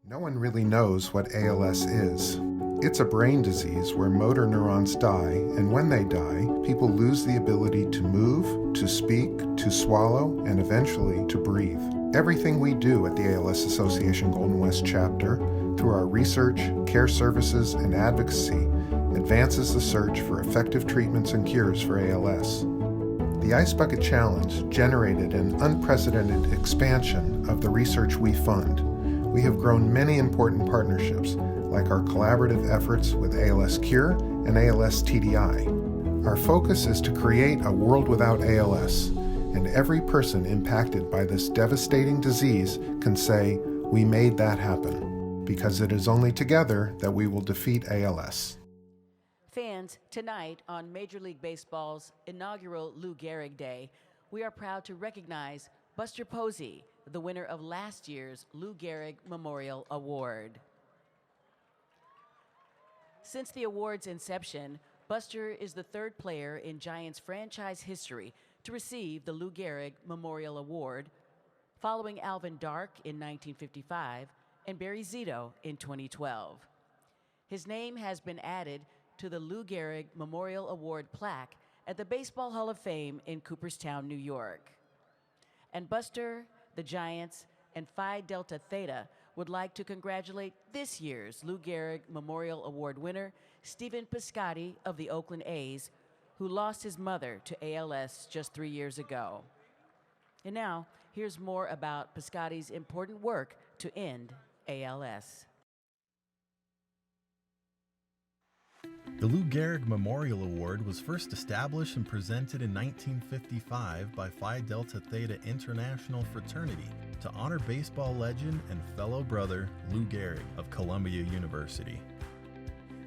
No one really knows what ALS is. It's a brain disease where motor neurons die, and when they die, people lose the ability to move, to speak, to swallow, and eventually to breathe. Everything we do at the ALS Association Golden West chapter, through our research, care services, and advocacy, advances the search for effective treatments and cures for ALS. The Ice Bucket Challenge generated an unprecedented expansion of the research we fund. We have grown many important partnerships, like our collaborative efforts with ALS Cure and ALS TDI. Our focus is to create a world without ALS, and every person impacted by this devastating disease can say, "We made that happen," because it is only together that we will defeat ALS. Fans, tonight on Major League Baseball's inaugural Lou Gehrig Day, we are proud to recognize Buster Posey, the winner of last year's Lou Gehrig Memorial Award. Since the award's inception, Buster is the third player in Giants franchise history to receive the Lou Gehrig Memorial Award, following Alvin Dark in 1955 and Barry Zito in 2012. His name has been added to the Lou Gehrig Memorial Award plaque at the Baseball Hall of Fame in Cooperstown, New York. And Buster, the Giants, and Phi Delta Theta would like to congratulate this year's Lou Gehrig Memorial Award winner, Stephen Piscotty of the Oakland A's, who lost his mother to ALS just 3 years ago. And now, here's more about Piscotty's important work to end ALS. The Lou Gehrig Memorial Award was first established and presented in 1955 by Phi Delta Theta International Fraternity to honor baseball legend and fellow brother Lou Gehrig of Columbia University.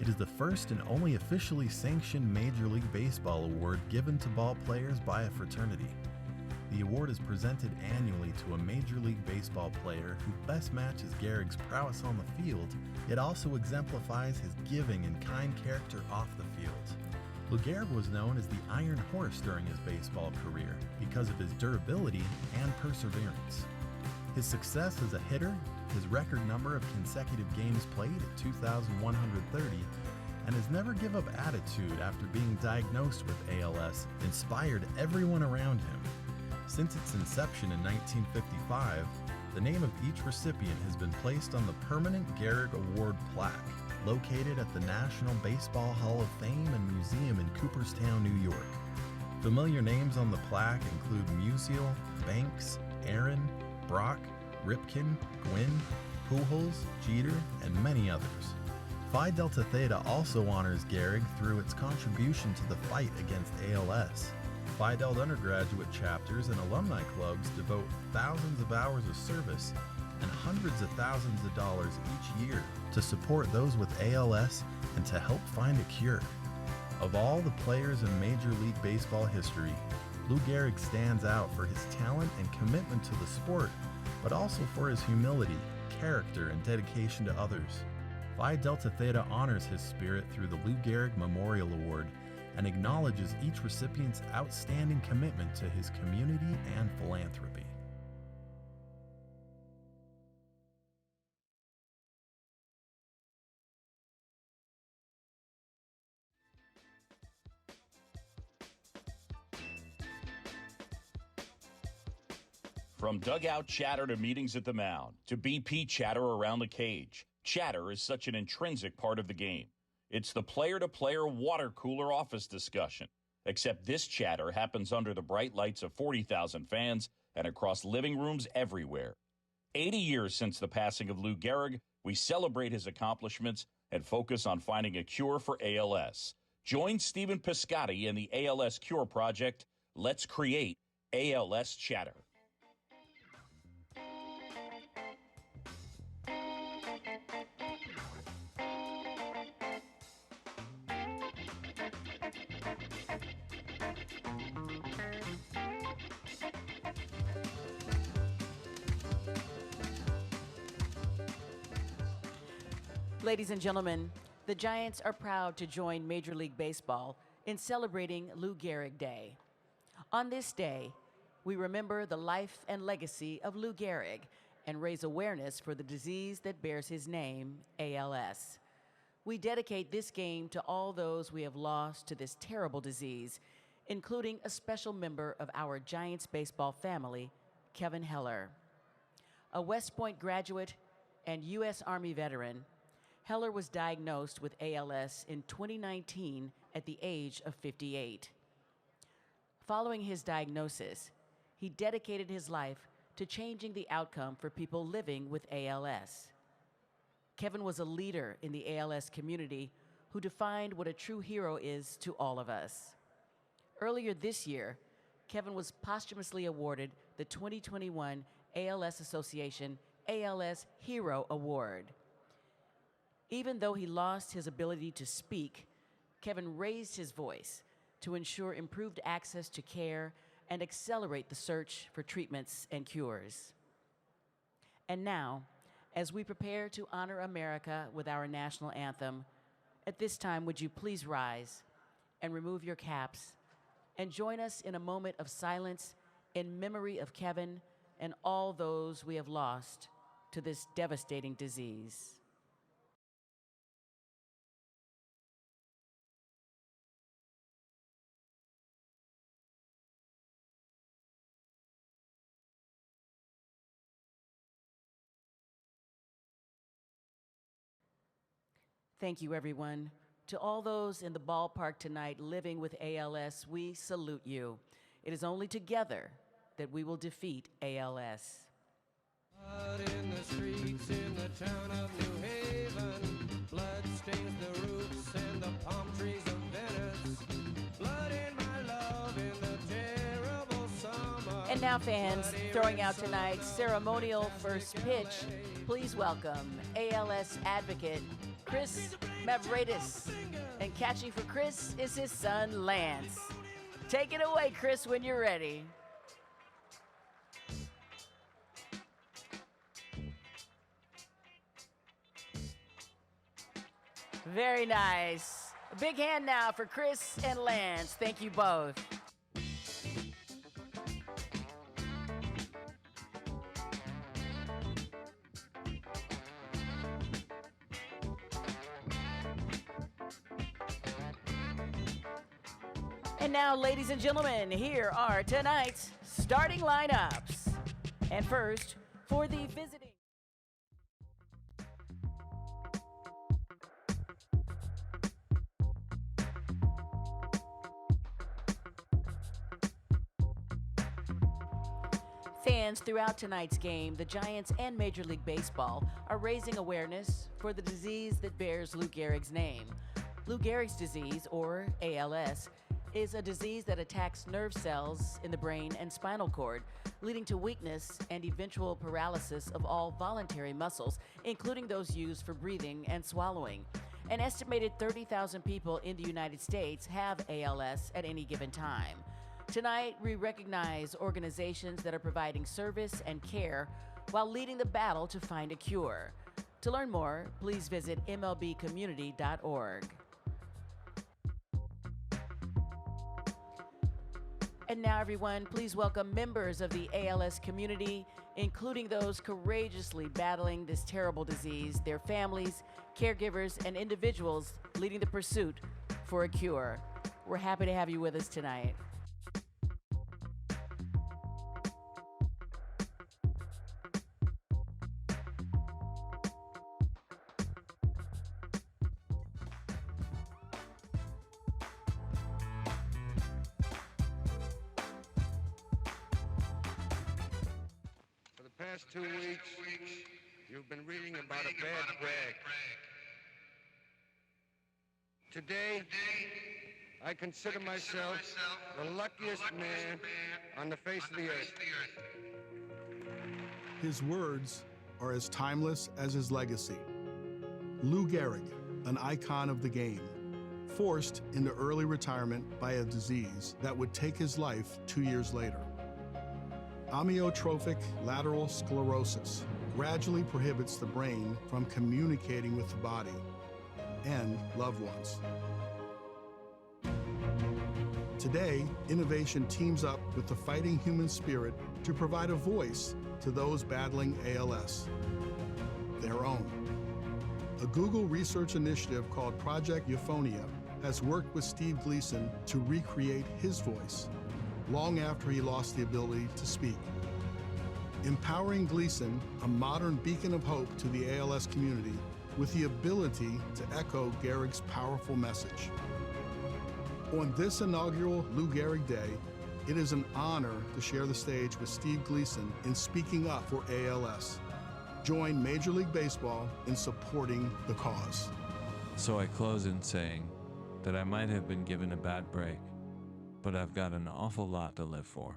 It is the first and only officially sanctioned Major League Baseball award given to ball players by a fraternity. The award is presented annually to a Major League Baseball player who best matches Gehrig's prowess on the field, yet also exemplifies his giving and kind character off the field. Lou Gehrig was known as the Iron Horse during his baseball career because of his durability and perseverance. His success as a hitter, his record number of consecutive games played at 2,130, and his never give up attitude after being diagnosed with ALS inspired everyone around him. Since its inception in 1955, the name of each recipient has been placed on the permanent Gehrig Award plaque, located at the National Baseball Hall of Fame and Museum in Cooperstown, New York. Familiar names on the plaque include Musial, Banks, Aaron, Brock, Ripken, Gwynn, Pujols, Jeter, and many others. Phi Delta Theta also honors Gehrig through its contribution to the fight against ALS. Phi Delta undergraduate chapters and alumni clubs devote thousands of hours of service and hundreds of thousands of dollars each year to support those with ALS and to help find a cure. Of all the players in Major League Baseball history, Lou Gehrig stands out for his talent and commitment to the sport, but also for his humility, character, and dedication to others. Phi Delta Theta honors his spirit through the Lou Gehrig Memorial Award and acknowledges each recipient's outstanding commitment to his community and philanthropy. From dugout chatter to meetings at the mound, to BP chatter around the cage, chatter is such an intrinsic part of the game. It's the player-to-player water cooler office discussion, except this chatter happens under the bright lights of 40,000 fans and across living rooms everywhere. 80 years since the passing of Lou Gehrig, we celebrate his accomplishments and focus on finding a cure for ALS. Join Stephen Piscotty and the ALS Cure Project. Let's create ALS chatter. Ladies and gentlemen, the Giants are proud to join Major League Baseball in celebrating Lou Gehrig Day. On this day, we remember the life and legacy of Lou Gehrig and raise awareness for the disease that bears his name, ALS. We dedicate this game to all those we have lost to this terrible disease, including a special member of our Giants baseball family, Kevin Heller. A West Point graduate and U.S. Army veteran, Heller was diagnosed with ALS in 2019 at the age of 58. Following his diagnosis, he dedicated his life to changing the outcome for people living with ALS. Kevin was a leader in the ALS community who defined what a true hero is to all of us. Earlier this year, Kevin was posthumously awarded the 2021 ALS Association ALS Hero Award. Even though he lost his ability to speak, Kevin raised his voice to ensure improved access to care and accelerate the search for treatments and cures. And now, as we prepare to honor America with our national anthem, at this time, would you please rise and remove your caps and join us in a moment of silence in memory of Kevin and all those we have lost to this devastating disease. Thank you, everyone. To all those in the ballpark tonight living with ALS, we salute you. It is only together that we will defeat ALS. Blood in the streets in the town of New Haven. Blood stains the roofs and the palm trees of Venice. Blood in my love in the terrible summer. And now, fans, throwing out tonight's ceremonial first pitch, please welcome ALS advocate Chris Mavridis. And catching for Chris is his son, Lance. Take it away, Chris, when you're ready. Very nice. A big hand now for Chris and Lance. Thank you both. And now, ladies and gentlemen, here are tonight's starting lineups. And first, for the visiting. Fans throughout tonight's game, the Giants and Major League Baseball are raising awareness for the disease that bears Lou Gehrig's name. Lou Gehrig's disease, or ALS, is a disease that attacks nerve cells in the brain and spinal cord, leading to weakness and eventual paralysis of all voluntary muscles, including those used for breathing and swallowing. An estimated 30,000 people in the United States have ALS at any given time. Tonight, we recognize organizations that are providing service and care while leading the battle to find a cure. To learn more, please visit mlbcommunity.org. And now, everyone, please welcome members of the ALS community, including those courageously battling this terrible disease, their families, caregivers, and individuals leading the pursuit for a cure. We're happy to have you with us tonight. Past 2 weeks, you've been reading about a bad brag. Today, I consider myself the luckiest man on the face of the earth. His words are as timeless as his legacy. Lou Gehrig, an icon of the game, forced into early retirement by a disease that would take his life 2 years later. Amyotrophic lateral sclerosis gradually prohibits the brain from communicating with the body and loved ones. Today, innovation teams up with the fighting human spirit to provide a voice to those battling ALS, their own. A Google research initiative called Project Euphonia has worked with Steve Gleason to recreate his voice long after he lost the ability to speak. Empowering Gleason, a modern beacon of hope to the ALS community, with the ability to echo Gehrig's powerful message. On this inaugural Lou Gehrig Day, it is an honor to share the stage with Steve Gleason in speaking up for ALS. Join Major League Baseball in supporting the cause. So I close in saying that I might have been given a bad break, but I've got an awful lot to live for.